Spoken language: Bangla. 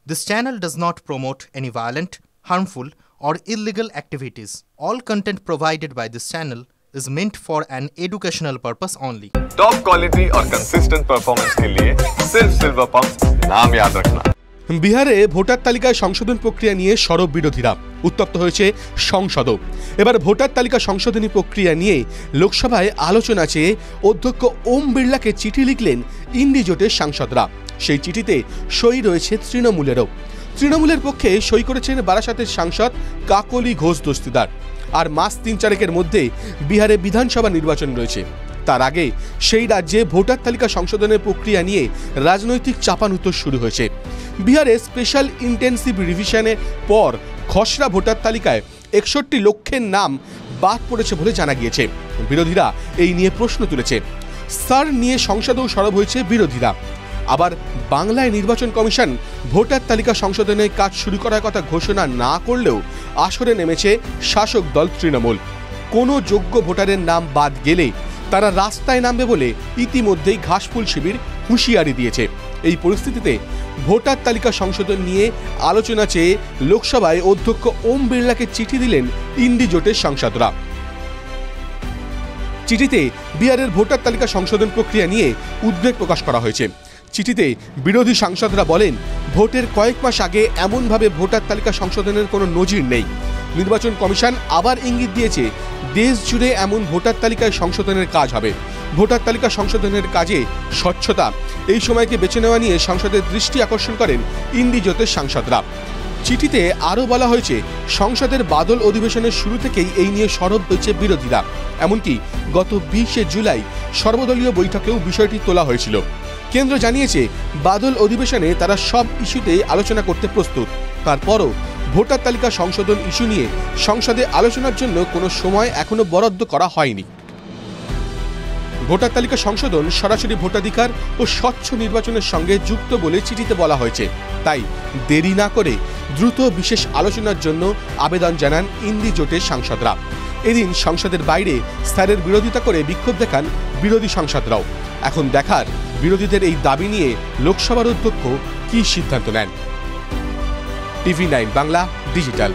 This channel does not promote any violent, harmful, or illegal activities. All content provided by this channel is meant for an educational purpose only. Top quality और कंसिस्टेंट परफॉर्मेंस के लिए सिर्फ सिल्वर पंप नाम याद रखना। বিহারে ভোটার তালিকায় সংশোধন প্রক্রিয়া নিয়ে সরব বিরোধীরা। উত্তপ্ত হয়েছে সংসদও। এবার ভোটার তালিকা সংশোধনী প্রক্রিয়া নিয়ে লোকসভায় আলোচনা চেয়ে অধ্যক্ষ ওম বিড়লাকে চিঠি লিখলেন ইন্ডি জোটের সাংসদরা। সেই চিঠিতে সই রয়েছে তৃণমূলেরও। তৃণমূলের পক্ষে সই করেছেন বারাসাতের সাংসদ কাকলি ঘোষ দস্তিদার। আর মাস ৩-৪ মধ্যে বিহারে বিধানসভা নির্বাচন রয়েছে। তার আগে সেই রাজ্যে ভোটার তালিকা সংশোধনের প্রক্রিয়া নিয়ে রাজনৈতিক চাপানুতোর শুরু হয়েছে। বিহারে স্পেশাল ইন্টেন্সিভ রিভিশনের পর খসড়া ভোটার তালিকায় ৬১ লক্ষের নাম বাদ পড়েছে বলে জানা গিয়েছে। বিরোধীরা এই নিয়ে প্রশ্ন তুলেছে। সার নিয়ে সংসদেও সরব হয়েছে বিরোধীরা। আবার বাংলায় নির্বাচন কমিশন ভোটার তালিকা সংশোধনের কাজ শুরু করার কথা ঘোষণা না করলেও আসরে নেমেছে শাসক দল তৃণমূল। কোনো যোগ্য ভোটারের নাম বাদ গেলে তারা রাস্তায় নামবে বলে ইতিমধ্যেই ঘাসফুল শিবির হুঁশিয়ারি দিয়েছে। এই পরিস্থিতিতে ভোটার তালিকা সংশোধন নিয়ে আলোচনা চেয়ে লোকসভায় অধ্যক্ষ ওম বিড়লাকে চিঠি দিলেন ইন্ডি জোটের সাংসদরা। চিঠিতে বিহারের ভোটার তালিকা সংশোধন প্রক্রিয়া নিয়ে উদ্বেগ প্রকাশ করা হয়েছে। চিঠিতে বিরোধী সাংসদরা বলেন, ভোটের কয়েক মাস আগে এমনভাবে ভোটার তালিকা সংশোধনের কোনো নজির নেই। নির্বাচন কমিশন আবার ইঙ্গিত দিয়েছে দেশ জুড়ে এমন ভোটার তালিকায় সংশোধনের কাজ হবে। ভোটার তালিকা সংশোধনের কাজে স্বচ্ছতা এই সময়কে বেছে নেওয়া নিয়ে সংসদের দৃষ্টি আকর্ষণ করেন ইন্ডি জোটের সাংসদরা। চিঠিতে আরও বলা হয়েছে, সংসদের বাদল অধিবেশনের শুরু থেকেই এই নিয়ে সরব হয়েছে বিরোধীরা। এমনকি গত ২০ জুলাই সর্বদলীয় বৈঠকেও বিষয়টি তোলা হয়েছিল। কেন্দ্র জানিয়েছে বাদল অধিবেশনে তারা সব ইস্যুতে আলোচনা করতে প্রস্তুত। তারপরও ভোটার তালিকা সংশোধন ইস্যু নিয়ে সংসদে আলোচনার জন্য কোনো সময় এখনো বরাদ্দ করা হয়নি। ভোটার তালিকা সংশোধন সরাসরি ভোটাধিকার ও স্বচ্ছ নির্বাচনের সঙ্গে যুক্ত বলে চিঠিতে বলা হয়েছে। তাই দেরি না করে দ্রুত বিশেষ আলোচনার জন্য আবেদন জানান ইন্ডি জোটের সাংসদরা। এদিন সংসদের বাইরে স্যারের বিরোধিতা করে বিক্ষোভ দেখান বিরোধী সাংসদরাও। এখন দেখার বিরোধীদের এই দাবি নিয়ে লোকসভার অধ্যক্ষ কী সিদ্ধান্ত নেন। TV9 Bangla digital.